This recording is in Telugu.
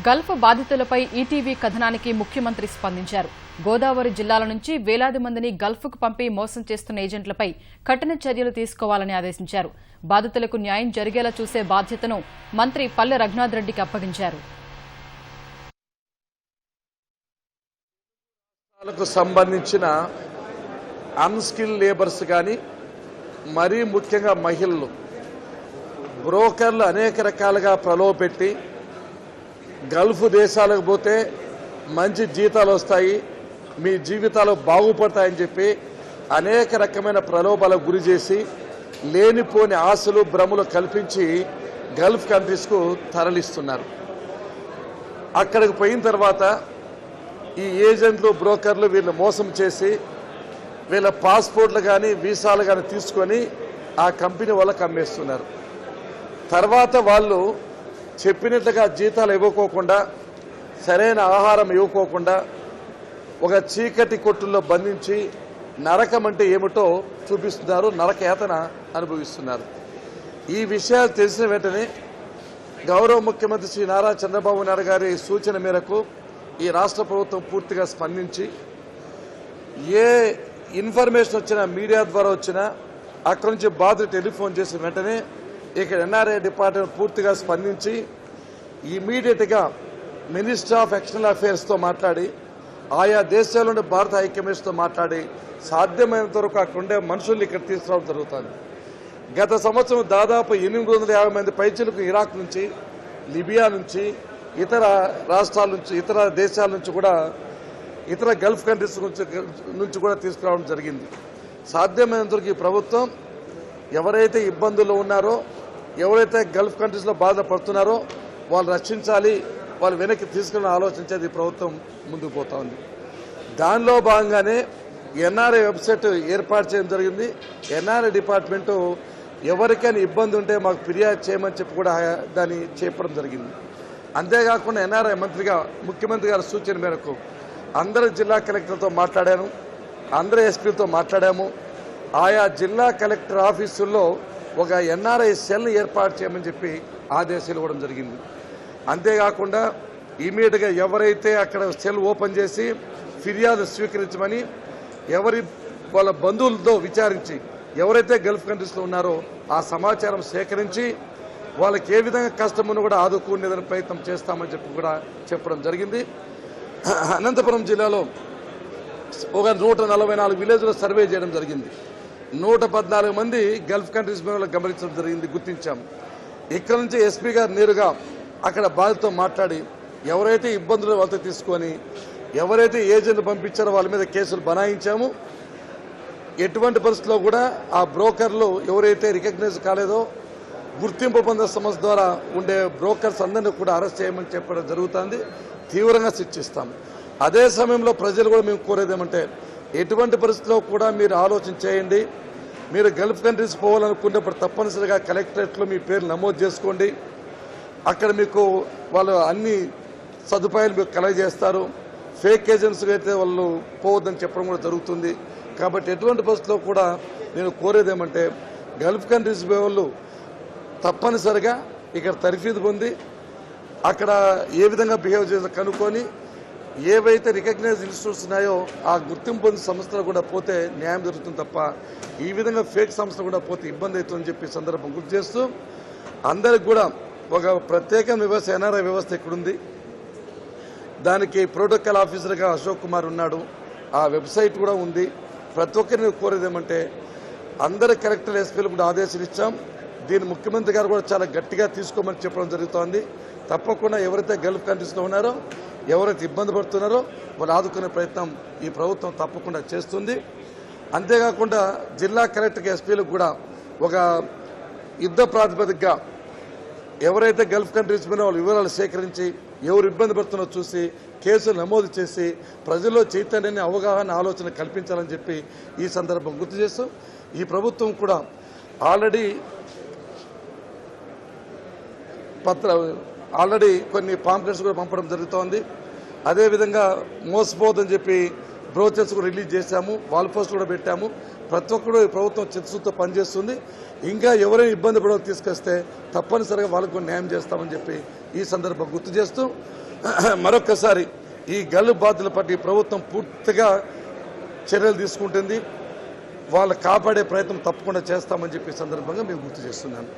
గల్ఫ్ బాధితులపై ఈటీవీ కథనానికి ముఖ్యమంత్రి స్పందించారు. గోదావరి జిల్లాల నుంచి వేలాది మందిని గల్ఫ్కు పంపి మోసం చేస్తున్న ఏజెంట్లపై కఠిన చర్యలు తీసుకోవాలని ఆదేశించారు. బాధితులకు న్యాయం జరిగేలా చూసే బాధ్యతను మంత్రి పల్లె రఘునాథ్ రెడ్డికి అప్పగించారు. సంబంధించిన అన్స్కిల్ లేబర్స్ కానీ మరీ ముఖ్యంగా మహిళలు బ్రోకర్లు అనేక రకాలుగా ప్రలోభపెట్టి గల్ఫ్ దేశాలకు పోతే మంచి జీతాలు వస్తాయి, మీ జీవితాలు బాగుపడతాయని చెప్పి అనేక రకమైన ప్రలోభాలకు గురి చేసి లేనిపోని ఆశలు భ్రమలు కల్పించి గల్ఫ్ కంట్రీస్కు తరలిస్తున్నారు. అక్కడికి పోయిన తర్వాత ఈ ఏజెంట్లు బ్రోకర్లు వీళ్ళు మోసం చేసి వీళ్ళ పాస్పోర్ట్లు కానీ వీసాలు కానీ తీసుకొని ఆ కంపెనీ వాళ్ళకి అమ్మేస్తున్నారు. తర్వాత వాళ్ళు చెప్పినట్లుగా జీతాలు ఇవ్వకోకుండా సరైన ఆహారం ఇవ్వకోకుండా ఒక చీకటి కొట్టుల్లో బంధించి నరకం అంటే ఏమిటో చూపిస్తున్నారు, నరక యాతన అనుభవిస్తున్నారు. ఈ విషయాలు తెలిసిన వెంటనే గౌరవ ముఖ్యమంత్రి శ్రీ నారా చంద్రబాబు నాయుడు గారి సూచన మేరకు ఈ రాష్ట్ర ప్రభుత్వం పూర్తిగా స్పందించి ఏ ఇన్ఫర్మేషన్ వచ్చినా మీడియా ద్వారా వచ్చినా అక్కడి నుంచి బాధితులు టెలిఫోన్ చేసిన వెంటనే ఇక్కడ ఎన్ఆర్ఐ డిపార్ట్మెంట్ పూర్తిగా స్పందించి ఇమీడియట్గా మినిస్టర్ ఆఫ్ ఎక్స్టర్నల్ అఫైర్స్తో మాట్లాడి ఆయా దేశాల్లోని భారత హైకమిషన్తో మాట్లాడి సాధ్యమైనంత వరకు అక్కడ ఉండే మనుషుల్ని ఇక్కడ తీసుకురావడం జరుగుతుంది. గత సంవత్సరం దాదాపు 850 మంది పైచీలకు ఇరాక్ నుంచి, లిబియా నుంచి, ఇతర రాష్ట్రాల నుంచి, ఇతర దేశాల నుంచి కూడా, ఇతర గల్ఫ్ కంట్రీస్ నుంచి కూడా తీసుకురావడం జరిగింది. సాధ్యమైనంత వరకు ఈ ప్రభుత్వం ఎవరైతే ఇబ్బందుల్లో ఉన్నారో, ఎవరైతే గల్ఫ్ కంట్రీస్లో బాధపడుతున్నారో వాళ్ళు రక్షించాలి, వాళ్ళు వెనక్కి తీసుకుని ఆలోచించేది ప్రభుత్వం ముందుకు పోతా ఉంది. దానిలో భాగంగానే ఎన్ఆర్ఐ వెబ్సైట్ ఏర్పాటు చేయడం జరిగింది. ఎన్ఆర్ఐ డిపార్ట్మెంటు ఎవరికైనా ఇబ్బంది ఉంటే మాకు ఫిర్యాదు చేయమని చెప్పి కూడా దాన్ని చెప్పడం జరిగింది. అంతేకాకుండా ఎన్ఆర్ఐ మంత్రిగా ముఖ్యమంత్రి గారి సూచన మేరకు అందరు జిల్లా కలెక్టర్లతో మాట్లాడాను, అందరు ఎస్పీలతో మాట్లాడాము. ఆయా జిల్లా కలెక్టర్ ఆఫీసుల్లో ఒక ఎన్ఆర్ఐ సెల్ ఏర్పాటు చేయమని చెప్పి ఆదేశాలు ఇవ్వడం జరిగింది. అంతేకాకుండా ఇమీడియట్గా ఎవరైతే అక్కడ సెల్ ఓపెన్ చేసి ఫిర్యాదు స్వీకరించమని ఎవరి వాళ్ళ బంధువులతో విచారించి ఎవరైతే గల్ఫ్ కంట్రీస్లో ఉన్నారో ఆ సమాచారం సేకరించి వాళ్ళకి ఏ విధంగా కష్టమును కూడా ఆదుకునేదని ప్రయత్నం చేస్తామని చెప్పి కూడా చెప్పడం జరిగింది. అనంతపురం జిల్లాలో ఒక 144 విలేజ్లో సర్వే చేయడం జరిగింది. 114 మంది గల్ఫ్ కంట్రీస్ మీద గమనించడం జరిగింది, గుర్తించాం. ఇక్కడ నుంచి ఎస్పీ గారు నేరుగా అక్కడ బాధితులతో మాట్లాడి ఎవరైతే ఇబ్బందులు వాళ్ళతో తీసుకొని ఎవరైతే ఏజెంట్లు పంపించారో వాళ్ళ మీద కేసులు బనాయించాము. ఎటువంటి పరిస్థితుల్లో కూడా ఆ బ్రోకర్లు ఎవరైతే రికగ్నైజ్ కాలేదో గుర్తింపు పొందిన సంస్థ ద్వారా ఉండే బ్రోకర్స్ అందరినీ కూడా అరెస్ట్ చేయమని చెప్పడం జరుగుతుంది. తీవ్రంగా శిక్షిస్తాం. అదే సమయంలో ప్రజలు కూడా మేము కోరేదేమంటే ఎటువంటి పరిస్థితుల్లో కూడా మీరు ఆలోచన చేయండి. మీరు గల్ఫ్ కంట్రీస్ పోవాలనుకున్నప్పుడు తప్పనిసరిగా కలెక్టరేట్లో మీ పేరు నమోదు చేసుకోండి. అక్కడ మీకు వాళ్ళు అన్ని సదుపాయాలు మీకు కలగజేస్తారు. ఫేక్ ఏజెంట్స్ అయితే వాళ్ళు పోవద్దని చెప్పడం కూడా జరుగుతుంది. కాబట్టి ఎటువంటి పరిస్థితుల్లో కూడా నేను కోరేదేమంటే గల్ఫ్ కంట్రీస్ వాళ్ళు తప్పనిసరిగా ఇక్కడ తర్ఫీదు పొంది అక్కడ ఏ విధంగా బిహేవ్ చేసి కనుక్కొని ఏవైతే రికగ్నైజ్ ఇన్స్టిట్యూట్స్ ఉన్నాయో ఆ గుర్తింపు పొందిన సంస్థలు కూడా పోతే న్యాయం జరుగుతుంది తప్ప ఈ విధంగా ఫేక్ సంస్థలు కూడా పోతే ఇబ్బంది అవుతుందని చెప్పి సందర్భం గుర్తు చేస్తూ అందరికి కూడా ఒక ప్రత్యేక వ్యవస్థ ఎన్ఆర్ఐ వ్యవస్థ ఇక్కడుంది. దానికి ప్రోటోకాల్ ఆఫీసర్గా అశోక్ కుమార్ ఉన్నాడు. ఆ వెబ్సైట్ కూడా ఉంది. ప్రతి ఒక్కరిని కోరేదేమంటే అందరి కలెక్టర్ ఎస్పీలు కూడా ఆదేశాలు ఇచ్చాం. దీన్ని ముఖ్యమంత్రి గారు కూడా చాలా గట్టిగా తీసుకోమని చెప్పడం జరుగుతోంది. తప్పకుండా ఎవరైతే గల్ఫ్ కంట్రీస్లో ఉన్నారో ఎవరైతే ఇబ్బంది పడుతున్నారో వాళ్ళు ఆదుకునే ప్రయత్నం ఈ ప్రభుత్వం తప్పకుండా చేస్తుంది. అంతేకాకుండా జిల్లా కలెక్టర్ ఎస్పీలకు కూడా ఒక యుద్ధ ప్రాతిపదికగా ఎవరైతే గల్ఫ్ కంట్రీస్ మీద వాళ్ళ వివరాలు సేకరించి ఎవరు ఇబ్బంది పడుతున్నారో చూసి కేసులు నమోదు చేసి ప్రజల్లో చైతన్యాన్ని అవగాహన ఆలోచన కల్పించాలని చెప్పి ఈ సందర్భం గుర్తు చేస్తూ ఈ ప్రభుత్వం కూడా ఆల్రెడీ కొన్ని పాంప్లెట్స్ కూడా పంపడం జరుగుతోంది. అదేవిధంగా మోసపోదని చెప్పి బ్రోచర్స్ కూడా రిలీజ్ చేశాము, వాల్ పోస్ట్ కూడా పెట్టాము. ప్రతి ఒక్కరు ఈ ప్రభుత్వం చిత్తశుద్ధితో పనిచేస్తుంది. ఇంకా ఎవరైనా ఇబ్బంది పడవ తీసుకొస్తే తప్పనిసరిగా వాళ్ళకు న్యాయం చేస్తామని చెప్పి ఈ సందర్భం గుర్తు చేస్తూ మరొక్కసారి ఈ గల్ఫ్ బాధితుల పట్ల ఈ ప్రభుత్వం పూర్తిగా చర్యలు తీసుకుంటుంది. వాళ్ళు కాపాడే ప్రయత్నం తప్పకుండా చేస్తామని చెప్పి సందర్భంగా మేము గుర్తు చేస్తున్నాను.